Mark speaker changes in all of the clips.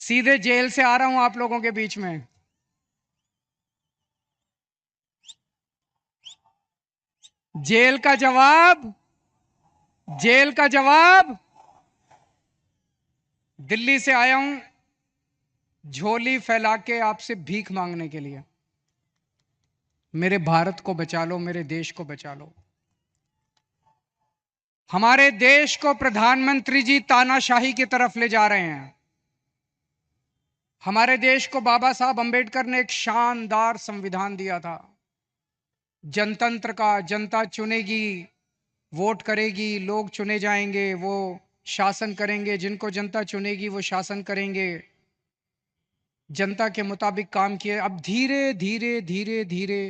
Speaker 1: सीधे जेल से आ रहा हूं आप लोगों के बीच में। जेल का जवाब, जेल का जवाब। दिल्ली से आया हूं झोली फैला के आपसे भीख मांगने के लिए। मेरे भारत को बचा लो, मेरे देश को बचा लो। हमारे देश को प्रधानमंत्री जी तानाशाही की तरफ ले जा रहे हैं। हमारे देश को बाबा साहब अंबेडकर ने एक शानदार संविधान दिया था, जनतंत्र का। जनता चुनेगी, वोट करेगी, लोग चुने जाएंगे, वो शासन करेंगे। जिनको जनता चुनेगी वो शासन करेंगे। जनता के मुताबिक काम किए। अब धीरे धीरे धीरे धीरे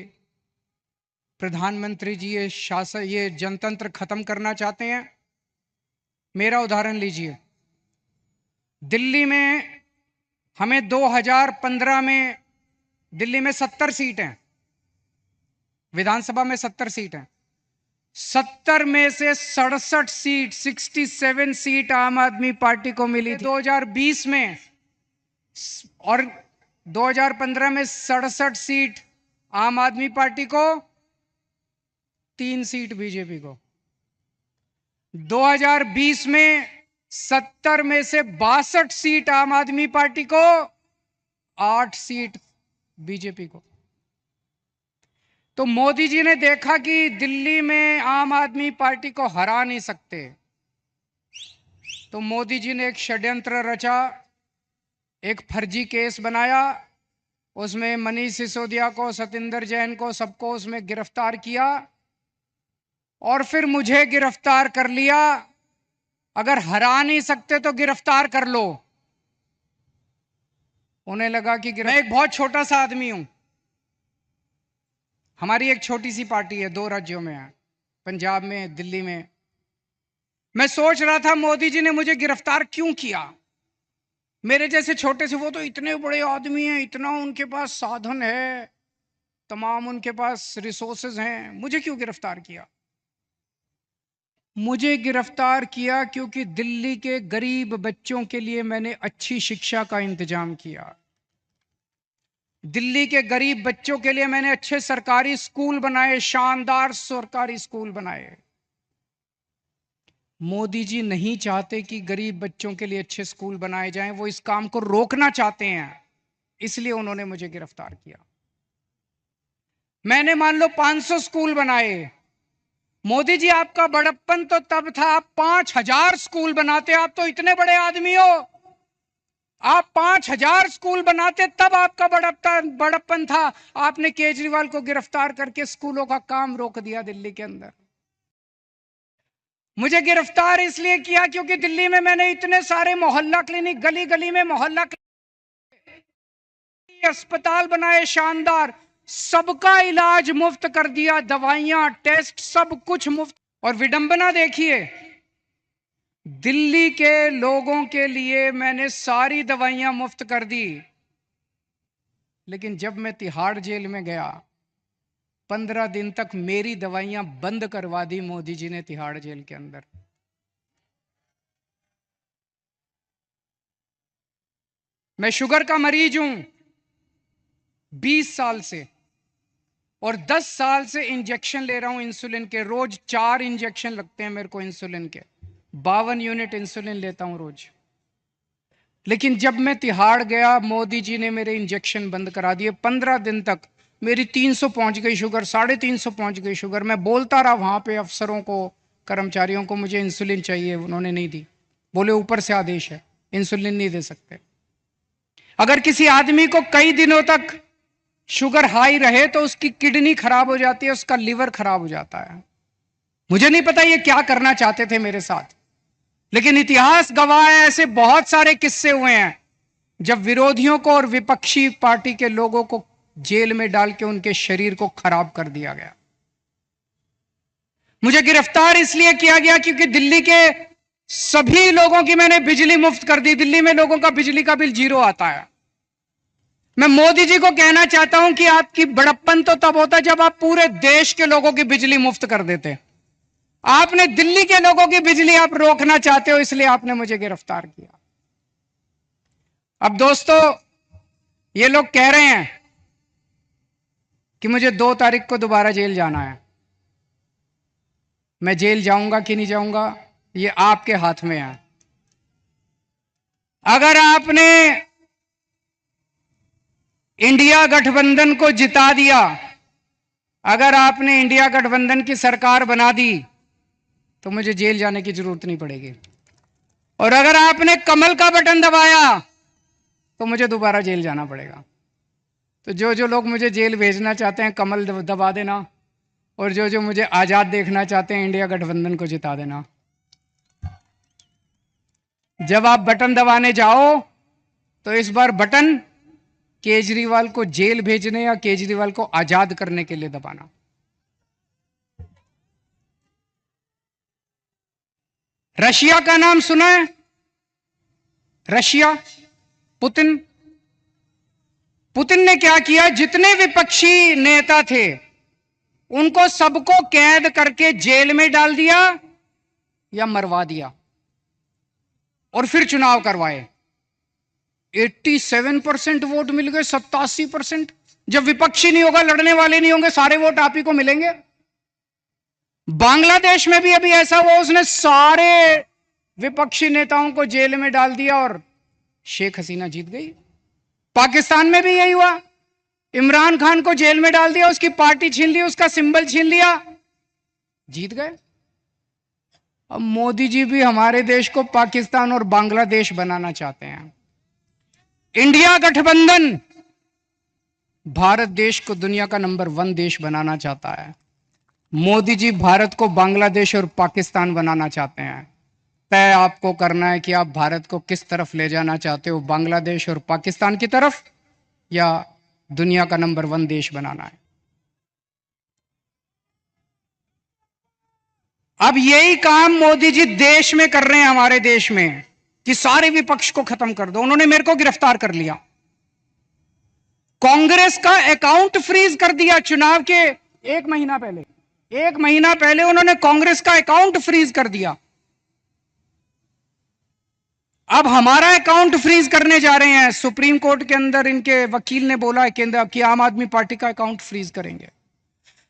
Speaker 1: प्रधानमंत्री जी ये शासन, ये जनतंत्र खत्म करना चाहते हैं। मेरा उदाहरण लीजिए, दिल्ली में हमें 2015 में दिल्ली में 70 सीट हैं, विधानसभा में 70 सीट हैं। 70 में से 67 सीट, 67 सीट आम आदमी पार्टी को मिली थी 2020 में, और 2015 में 67 सीट आम आदमी पार्टी को, 3 सीट बीजेपी को। 2020 में 70 में से 62 सीट आम आदमी पार्टी को, 8 सीट बीजेपी को। तो मोदी जी ने देखा कि दिल्ली में आम आदमी पार्टी को हरा नहीं सकते, तो मोदी जी ने एक षड्यंत्र रचा, एक फर्जी केस बनाया। उसमें मनीष सिसोदिया को, सतिंदर जैन को, सबको उसमें गिरफ्तार किया और फिर मुझे गिरफ्तार कर लिया। अगर हरा नहीं सकते तो गिरफ्तार कर लो। उन्हें लगा कि मैं एक बहुत छोटा सा आदमी हूं। हमारी एक छोटी सी पार्टी है, 2 राज्यों में है, पंजाब में, दिल्ली में। मैं सोच रहा था मोदी जी ने मुझे गिरफ्तार क्यों किया। मेरे जैसे छोटे से, वो तो इतने बड़े आदमी हैं, इतना उनके पास साधन है, तमाम उनके पास रिसोर्सेज हैं, मुझे क्यों गिरफ्तार किया। मुझे गिरफ्तार किया क्योंकि दिल्ली के गरीब बच्चों के लिए मैंने अच्छी शिक्षा का इंतजाम किया। दिल्ली के गरीब बच्चों के लिए मैंने अच्छे सरकारी स्कूल बनाए, शानदार सरकारी स्कूल बनाए। मोदी जी नहीं चाहते कि गरीब बच्चों के लिए अच्छे स्कूल बनाए जाएं, वो इस काम को रोकना चाहते हैं, इसलिए उन्होंने मुझे गिरफ्तार किया। मैंने मान लो 500 स्कूल बनाए। मोदी जी आपका बड़प्पन तो तब था आप 5000 स्कूल बनाते। आप तो इतने बड़े आदमी हो, आप 5000 स्कूल बनाते, तब आपका बड़प्पन था। आपने केजरीवाल को गिरफ्तार करके स्कूलों का काम रोक दिया दिल्ली के अंदर। मुझे गिरफ्तार इसलिए किया क्योंकि दिल्ली में मैंने इतने सारे मोहल्ला क्लिनिक, गली गली में मोहल्ला क्लिनिक, अस्पताल बनाए शानदार, सबका इलाज मुफ्त कर दिया, दवाइयां, टेस्ट, सब कुछ मुफ्त। और विडंबना देखिए, दिल्ली के लोगों के लिए मैंने सारी दवाइयां मुफ्त कर दी, लेकिन जब मैं तिहाड़ जेल में गया 15 दिन तक मेरी दवाइयां बंद करवा दी मोदी जी ने तिहाड़ जेल के अंदर। मैं शुगर का मरीज हूं 20 साल से, और 10 साल से इंजेक्शन ले रहा हूं इंसुलिन के। रोज 4 इंजेक्शन लगते हैं मेरे को इंसुलिन के, 52 यूनिट इंसुलिन लेता हूं रोज। लेकिन जब मैं तिहाड़ गया, मोदी जी ने मेरे इंजेक्शन बंद करा दिए। 15 दिन तक मेरी 300 पहुंच गई शुगर, 350 पहुंच गई शुगर। मैं बोलता रहा वहां पे अफसरों को, कर्मचारियों को, मुझे इंसुलिन चाहिए, उन्होंने नहीं दी। बोले ऊपर से आदेश है, इंसुलिन नहीं दे सकते। अगर किसी आदमी को कई दिनों तक शुगर हाई रहे तो उसकी किडनी खराब हो जाती है, उसका लिवर खराब हो जाता है। मुझे नहीं पता ये क्या करना चाहते थे मेरे साथ, लेकिन इतिहास गवाह है, ऐसे बहुत सारे किस्से हुए हैं जब विरोधियों को और विपक्षी पार्टी के लोगों को जेल में डाल के उनके शरीर को खराब कर दिया गया। मुझे गिरफ्तार इसलिए किया गया क्योंकि दिल्ली के सभी लोगों की मैंने बिजली मुफ्त कर दी। दिल्ली में लोगों का बिजली का बिल 0 आता है। मैं मोदी जी को कहना चाहता हूं कि आपकी बड़प्पन तो तब होता जब आप पूरे देश के लोगों की बिजली मुफ्त कर देते। आपने दिल्ली के लोगों की बिजली आप रोकना चाहते हो, इसलिए आपने मुझे गिरफ्तार किया। अब दोस्तों, ये लोग कह रहे हैं कि मुझे 2 तारीख को दोबारा जेल जाना है। मैं जेल जाऊंगा कि नहीं जाऊंगा, ये आपके हाथ में है। अगर आपने इंडिया गठबंधन को जिता दिया, अगर आपने इंडिया गठबंधन की सरकार बना दी, तो मुझे जेल जाने की जरूरत नहीं पड़ेगी। और अगर आपने कमल का बटन दबाया, तो मुझे दोबारा जेल जाना पड़ेगा। तो जो जो लोग मुझे जेल भेजना चाहते हैं, कमल दबा देना, और जो जो मुझे आजाद देखना चाहते हैं, इंडिया गठबंधन को जिता देना। जब आप बटन दबाने जाओ, तो इस बार बटन केजरीवाल को जेल भेजने या केजरीवाल को आजाद करने के लिए दबाना। रशिया का नाम सुना है? Russia, Putin. पुतिन ने क्या किया, जितने विपक्षी नेता थे उनको सबको कैद करके जेल में डाल दिया या मरवा दिया, और फिर चुनाव करवाए। 87% वोट मिल गए, 87%। जब विपक्षी नहीं होगा, लड़ने वाले नहीं होंगे, सारे वोट आप ही को मिलेंगे। बांग्लादेश में भी अभी ऐसा हुआ, उसने सारे विपक्षी नेताओं को जेल में डाल दिया और शेख हसीना जीत गई। पाकिस्तान में भी यही हुआ, इमरान खान को जेल में डाल दिया, उसकी पार्टी छीन ली, उसका सिंबल छीन लिया, जीत गए। अब मोदी जी भी हमारे देश को पाकिस्तान और बांग्लादेश बनाना चाहते हैं। इंडिया गठबंधन भारत देश को दुनिया का नंबर 1 देश बनाना चाहता है। मोदी जी भारत को बांग्लादेश और पाकिस्तान बनाना चाहते हैं। तय आपको करना है कि आप भारत को किस तरफ ले जाना चाहते हो, बांग्लादेश और पाकिस्तान की तरफ, या दुनिया का नंबर 1 देश बनाना है। अब यही काम मोदी जी देश में कर रहे हैं, हमारे देश में, कि सारे विपक्ष को खत्म कर दो। उन्होंने मेरे को गिरफ्तार कर लिया, कांग्रेस का अकाउंट फ्रीज कर दिया। चुनाव के 1 महीना पहले उन्होंने कांग्रेस का अकाउंट फ्रीज कर दिया। अब हमारा अकाउंट फ्रीज करने जा रहे हैं। सुप्रीम कोर्ट के अंदर इनके वकील ने बोला है कि आम आदमी पार्टी का अकाउंट फ्रीज करेंगे।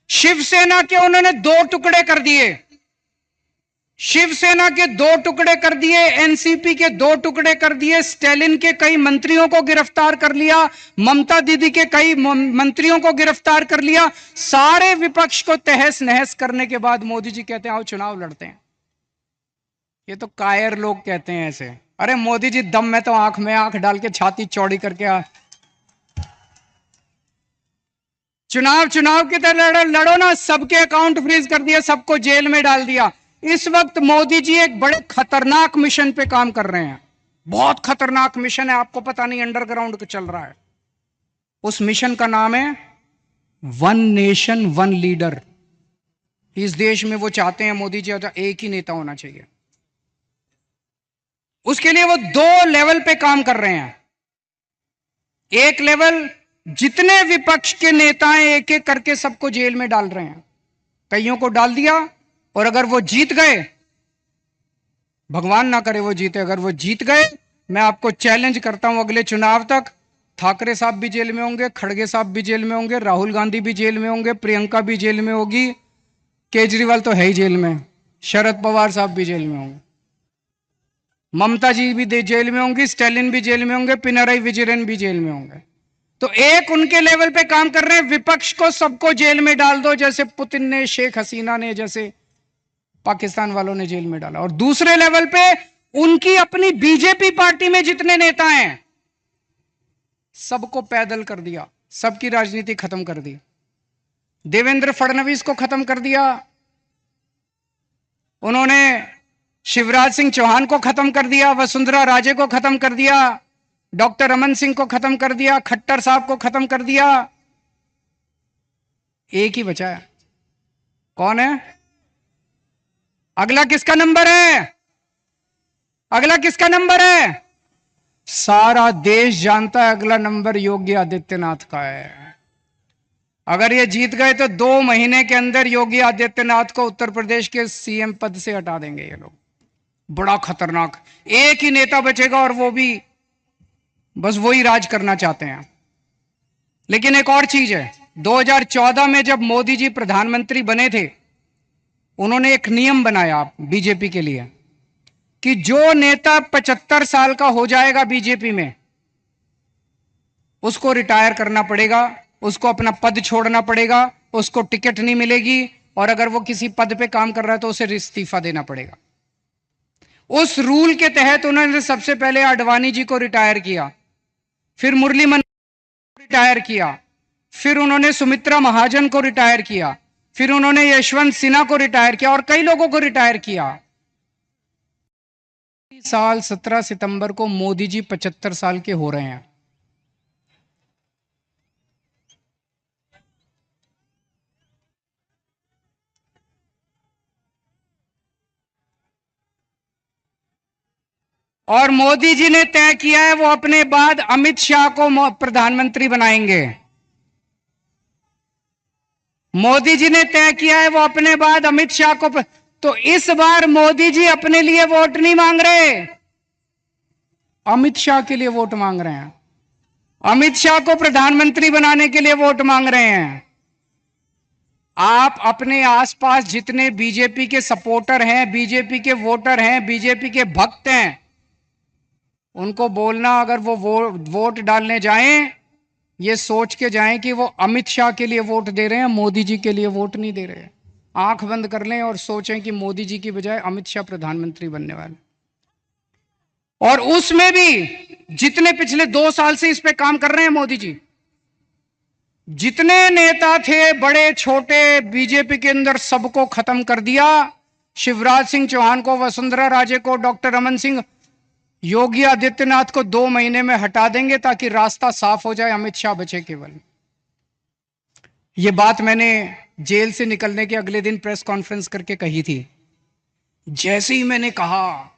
Speaker 1: शिवसेना के उन्होंने 2 टुकड़े कर दिए, शिवसेना के 2 टुकड़े कर दिए, एनसीपी के 2 टुकड़े कर दिए, स्टैलिन के कई मंत्रियों को गिरफ्तार कर लिया, ममता दीदी के कई मंत्रियों को गिरफ्तार कर लिया। सारे विपक्ष को तहस नहस करने के बाद मोदी जी कहते हैं आओ चुनाव लड़ते हैं। ये तो कायर लोग कहते हैं ऐसे। अरे मोदी जी, दम में तो आंख में आंख डाल के छाती चौड़ी करके चुनाव की तरह लड़ो ना। सबके अकाउंट फ्रीज कर दिया, सबको जेल में डाल दिया। इस वक्त मोदी जी एक बड़े खतरनाक मिशन पे काम कर रहे हैं। बहुत खतरनाक मिशन है, आपको पता नहीं, अंडरग्राउंड चल रहा है। उस मिशन का नाम है 1 नेशन 1 लीडर। इस देश में वो चाहते हैं, मोदी जी, एक ही नेता होना चाहिए। उसके लिए वो 2 लेवल पे काम कर रहे हैं। एक लेवल, जितने विपक्ष के नेता हैं एक एक करके सबको जेल में डाल रहे हैं। कईयों को डाल दिया, और अगर वो जीत गए, भगवान ना करे वो जीते, अगर वो जीत गए, मैं आपको चैलेंज करता हूं अगले चुनाव तक ठाकरे साहब भी जेल में होंगे, खड़गे साहब भी जेल में होंगे, राहुल गांधी भी जेल में होंगे, प्रियंका भी जेल में होगी, केजरीवाल तो है ही जेल में, शरद पवार साहब भी जेल में होंगे, ममता जी भी जेल में होंगी, स्टैलिन भी जेल में होंगे, पिनराई विजयन भी जेल में होंगे। तो एक उनके लेवल पे काम कर रहे हैं, विपक्ष को सबको जेल में डाल दो, जैसे पुतिन ने, शेख हसीना ने, जैसे पाकिस्तान वालों ने जेल में डाला। और दूसरे लेवल पे उनकी अपनी बीजेपी पार्टी में जितने नेता हैं सबको पैदल कर दिया, सबकी राजनीति खत्म कर दी। देवेंद्र फडणवीस को खत्म कर दिया उन्होंने, शिवराज सिंह चौहान को खत्म कर दिया, वसुंधरा राजे को खत्म कर दिया, डॉक्टर रमन सिंह को खत्म कर दिया, खट्टर साहब को खत्म कर दिया। एक ही बचा है, कौन है? अगला किसका नंबर है? अगला किसका नंबर है? सारा देश जानता है अगला नंबर योगी आदित्यनाथ का है। अगर ये जीत गए तो 2 महीने के अंदर योगी आदित्यनाथ को उत्तर प्रदेश के सीएम पद से हटा देंगे ये लोग। बड़ा खतरनाक, एक ही नेता बचेगा और वो भी बस वही राज करना चाहते हैं। लेकिन एक और चीज है, 2014 में जब मोदी जी प्रधानमंत्री बने थे, उन्होंने एक नियम बनाया बीजेपी के लिए कि जो नेता 75 साल का हो जाएगा बीजेपी में, उसको रिटायर करना पड़ेगा, उसको अपना पद छोड़ना पड़ेगा, उसको टिकट नहीं मिलेगी, और अगर वो किसी पद पे काम कर रहा है तो उसे इस्तीफा देना पड़ेगा। उस रूल के तहत उन्होंने सबसे पहले आडवाणी जी को रिटायर किया, फिर मुरली मनोहर को रिटायर किया, फिर उन्होंने सुमित्रा महाजन को रिटायर किया, फिर उन्होंने यशवंत सिन्हा को रिटायर किया और कई लोगों को रिटायर किया। साल 17 सितंबर को मोदी जी 75 साल के हो रहे हैं। और मोदी जी ने तय किया है वो अपने बाद अमित शाह को प्रधानमंत्री बनाएंगे। मोदी जी ने तय किया है वो अपने बाद अमित शाह को तो इस बार मोदी जी अपने लिए वोट नहीं मांग रहे, अमित शाह के लिए वोट मांग रहे हैं। अमित शाह को प्रधानमंत्री बनाने के लिए वोट मांग रहे हैं। आप अपने आसपास जितने बीजेपी के सपोर्टर हैं, बीजेपी के वोटर हैं, बीजेपी के भक्त हैं, उनको बोलना अगर वो वोट डालने जाएं, ये सोच के जाएं कि वो अमित शाह के लिए वोट दे रहे हैं, मोदी जी के लिए वोट नहीं दे रहे। आंख बंद कर लें और सोचें कि मोदी जी की बजाय अमित शाह प्रधानमंत्री बनने वाले। और उसमें भी जितने पिछले 2 साल से इस पे काम कर रहे हैं मोदी जी, जितने नेता थे बड़े छोटे बीजेपी के अंदर, सबको खत्म कर दिया। शिवराज सिंह चौहान को, वसुंधरा राजे को, डॉक्टर रमन सिंह, योगी आदित्यनाथ को 2 महीने में हटा देंगे ताकि रास्ता साफ हो जाए, अमित शाह बचे केवल। यह बात मैंने जेल से निकलने के अगले दिन प्रेस कॉन्फ्रेंस करके कही थी। जैसे ही मैंने कहा,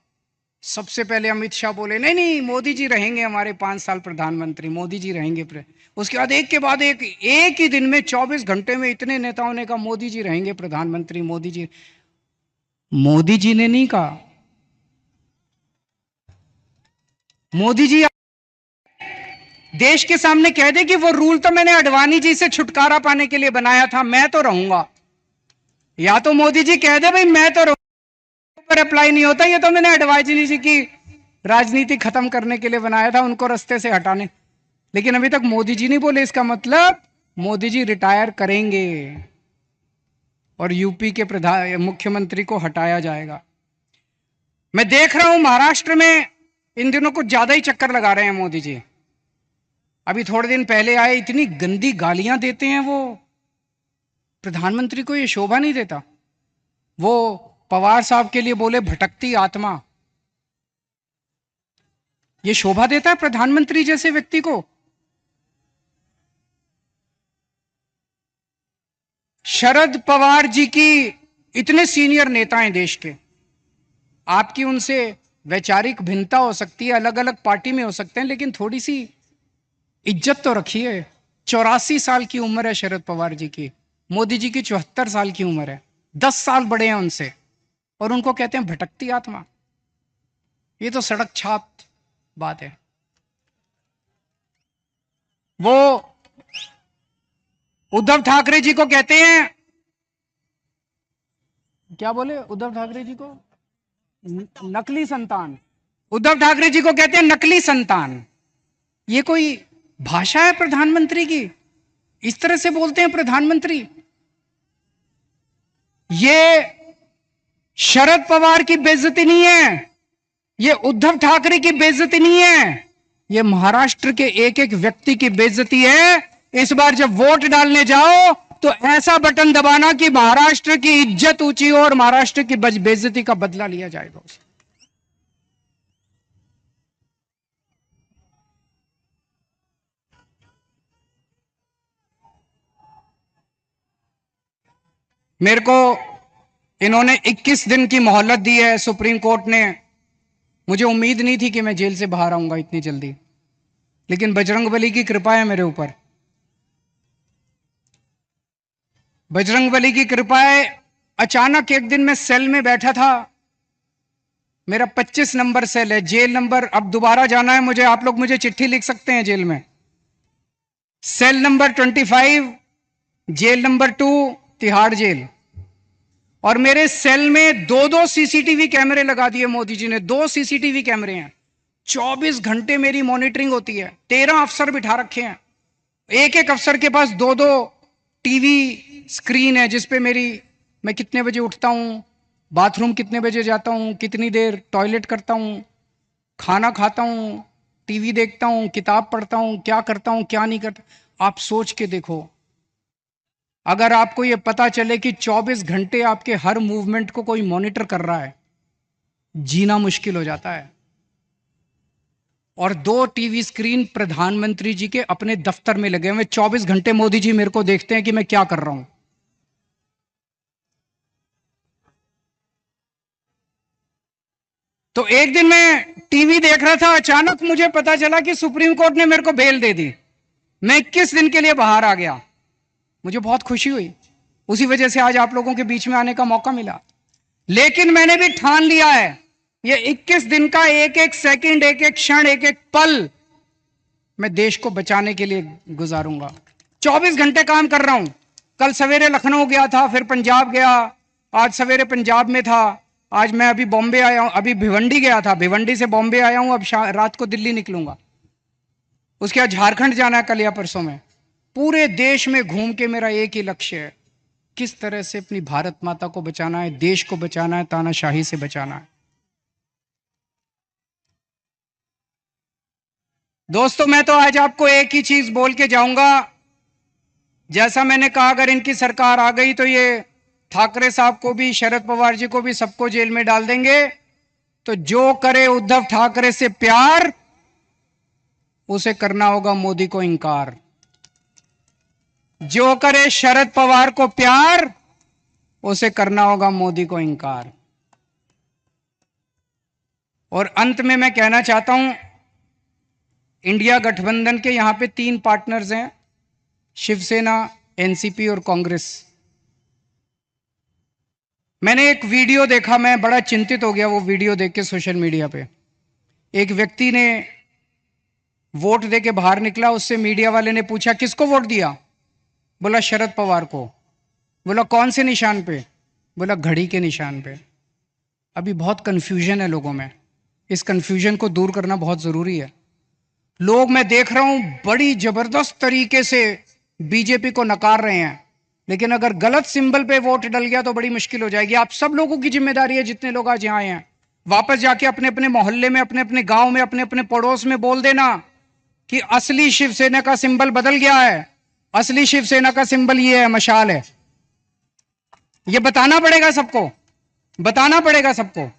Speaker 1: सबसे पहले अमित शाह बोले नहीं नहीं मोदी जी रहेंगे हमारे 5 साल प्रधानमंत्री, मोदी जी रहेंगे। उसके बाद एक ही दिन में 24 घंटे में इतने नेताओं ने कहा मोदी जी रहेंगे प्रधानमंत्री, मोदी जी। मोदी जी ने नहीं कहा, मोदी जी देश के सामने कह दे कि वो रूल तो मैंने आडवाणी जी से छुटकारा पाने के लिए बनाया था, मैं तो रहूंगा। या तो मोदी जी कह दे भाई मैं तो पर अप्लाई नहीं होता, ये तो मैंने आडवाणी जी की राजनीति खत्म करने के लिए बनाया था, उनको रास्ते से हटाने। लेकिन अभी तक मोदी जी नहीं बोले, इसका मतलब मोदी जी रिटायर करेंगे और यूपी के मुख्यमंत्री को हटाया जाएगा। मैं देख रहा हूं महाराष्ट्र में इन दिनों कुछ ज्यादा ही चक्कर लगा रहे हैं मोदी जी। अभी थोड़े दिन पहले आए, इतनी गंदी गालियां देते हैं वो, प्रधानमंत्री को ये शोभा नहीं देता। वो पवार साहब के लिए बोले भटकती आत्मा, ये शोभा देता है प्रधानमंत्री जैसे व्यक्ति को? शरद पवार जी की इतने सीनियर नेता हैं देश के, आपकी उनसे वैचारिक भिन्नता हो सकती है, अलग अलग पार्टी में हो सकते हैं, लेकिन थोड़ी सी इज्जत तो रखिए। 84 साल की उम्र है शरद पवार जी की, मोदी जी की 74 साल की उम्र है, 10 साल बड़े हैं उनसे, और उनको कहते हैं भटकती आत्मा। ये तो सड़क छाप बात है। वो उद्धव ठाकरे जी को कहते हैं, क्या बोले उद्धव ठाकरे जी को? नकली संतान। उद्धव ठाकरे जी को कहते हैं नकली संतान। ये कोई भाषा है प्रधानमंत्री की? इस तरह से बोलते हैं प्रधानमंत्री? ये शरद पवार की बेइज्जती नहीं है, ये उद्धव ठाकरे की बेइज्जती नहीं है, ये महाराष्ट्र के एक एक व्यक्ति की बेइज्जती है। इस बार जब वोट डालने जाओ तो ऐसा बटन दबाना कि महाराष्ट्र की इज्जत ऊंची हो और महाराष्ट्र की बेइज्जती का बदला लिया जाएगा उसे। मेरे को इन्होंने 21 दिन की मोहलत दी है सुप्रीम कोर्ट ने। मुझे उम्मीद नहीं थी कि मैं जेल से बाहर आऊंगा इतनी जल्दी, लेकिन बजरंगबली की कृपा है मेरे ऊपर। बजरंगबली की कृपा है। अचानक एक दिन मैं सेल में बैठा था, मेरा 25 नंबर सेल है, जेल नंबर, अब दोबारा जाना है मुझे, आप लोग मुझे चिट्ठी लिख सकते हैं जेल में। Cell number 25, jail number 2, Tihar jail. और मेरे सेल में 2-2 सीसीटीवी कैमरे लगा दिए मोदी जी ने, 2 सीसीटीवी कैमरे हैं, 24 घंटे मेरी मॉनिटरिंग होती है। 13 अफसर बिठा रखे हैं, एक एक अफसर के पास 2-2 टीवी स्क्रीन है जिसपे मैं कितने बजे उठता हूं, बाथरूम कितने बजे जाता हूं, कितनी देर टॉयलेट करता हूं, खाना खाता हूं, टीवी देखता हूं, किताब पढ़ता हूं, क्या करता हूं क्या नहीं करता। आप सोच के देखो, अगर आपको यह पता चले कि 24 घंटे आपके हर मूवमेंट को कोई मॉनिटर कर रहा है, जीना मुश्किल हो जाता है। और 2 टीवी स्क्रीन प्रधानमंत्री जी के अपने दफ्तर में लगे हुए, 24 घंटे मोदी जी मेरे को देखते हैं कि मैं क्या कर रहा हूं। तो एक दिन मैं टीवी देख रहा था, अचानक मुझे पता चला कि सुप्रीम कोर्ट ने मेरे को बेल दे दी। मैं 21 दिन के लिए बाहर आ गया, मुझे बहुत खुशी हुई, उसी वजह से आज आप लोगों के बीच में आने का मौका मिला। लेकिन मैंने भी ठान लिया है, ये 21 दिन का एक एक सेकंड, एक एक क्षण, एक एक पल मैं देश को बचाने के लिए गुजारूंगा। 24 घंटे काम कर रहा हूं। कल सवेरे लखनऊ गया था, फिर पंजाब गया, आज सवेरे पंजाब में था, आज मैं अभी बॉम्बे आया हूं, अभी भिवंडी गया था, भिवंडी से बॉम्बे आया हूं, अब रात को दिल्ली निकलूंगा, उसके बाद झारखंड जाना है कल या परसों में। पूरे देश में घूम के मेरा एक ही लक्ष्य है, किस तरह से अपनी भारत माता को बचाना है, देश को बचाना है, तानाशाही से बचाना है। दोस्तों, मैं तो आज आपको एक ही चीज बोल के जाऊंगा, जैसा मैंने कहा, अगर इनकी सरकार आ गई तो ये ठाकरे साहब को भी, शरद पवार जी को भी, सबको जेल में डाल देंगे। तो जो करे उद्धव ठाकरे से प्यार, उसे करना होगा मोदी को इंकार। जो करे शरद पवार को प्यार, उसे करना होगा मोदी को इंकार। और अंत में मैं कहना चाहता हूं, इंडिया गठबंधन के यहां पे 3 पार्टनर्स हैं, शिवसेना, एनसीपी और कांग्रेस। मैंने एक वीडियो देखा, मैं बड़ा चिंतित हो गया वो वीडियो देख के सोशल मीडिया पे। एक व्यक्ति ने वोट दे के बाहर निकला, उससे मीडिया वाले ने पूछा किसको वोट दिया, बोला शरद पवार को। बोला कौन से निशान पे, बोला घड़ी के निशान पे। अभी बहुत कंफ्यूजन है लोगों में, इस कंफ्यूजन को दूर करना बहुत जरूरी है। लोग, मैं देख रहा हूं, बड़ी जबरदस्त तरीके से बीजेपी को नकार रहे हैं, लेकिन अगर गलत सिंबल पे वोट डल गया तो बड़ी मुश्किल हो जाएगी। आप सब लोगों की जिम्मेदारी है, जितने लोग आज यहां आए हैं, वापस जाके अपने अपने मोहल्ले में, अपने अपने गांव में, अपने अपने पड़ोस में बोल देना कि असली शिवसेना का सिंबल बदल गया है, असली शिवसेना का सिंबल ये है, मशाल है। ये बताना पड़ेगा सबको, बताना पड़ेगा सबको।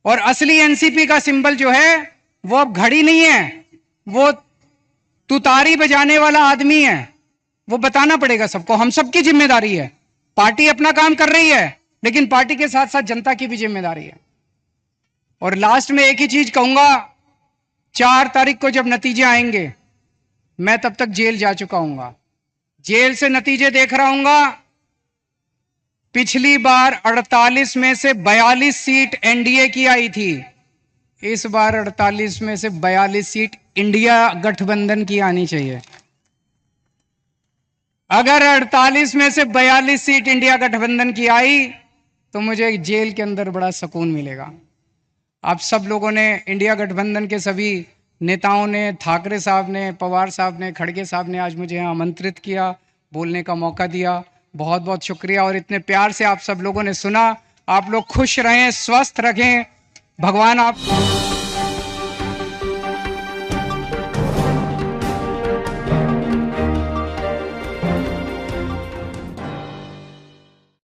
Speaker 1: और असली एनसीपी का सिंबल जो है वो अब घड़ी नहीं है, वो तुतारी बजाने वाला आदमी है, वो बताना पड़ेगा सबको। हम सबकी जिम्मेदारी है, पार्टी अपना काम कर रही है, लेकिन पार्टी के साथ साथ जनता की भी जिम्मेदारी है। और लास्ट में एक ही चीज कहूंगा, 4 तारीख को जब नतीजे आएंगे, मैं तब तक जेल जा चुका हूंगा, जेल से नतीजे देख रहा हूंगा। पिछली बार 48 में से 42 सीट एनडीए की आई थी, इस बार 48 में से 42 सीट इंडिया गठबंधन की आनी चाहिए। अगर 48 में से 42 सीट इंडिया गठबंधन की आई तो मुझे जेल के अंदर बड़ा सुकून मिलेगा। आप सब लोगों ने, इंडिया गठबंधन के सभी नेताओं ने, ठाकरे साहब ने, पवार साहब ने, खड़गे साहब ने आज मुझे यहाँ आमंत्रित किया, बोलने का मौका दिया, बहुत बहुत शुक्रिया। और इतने प्यार से आप सब लोगों ने सुना। आप लोग खुश रहें, स्वस्थ रहें, भगवान आप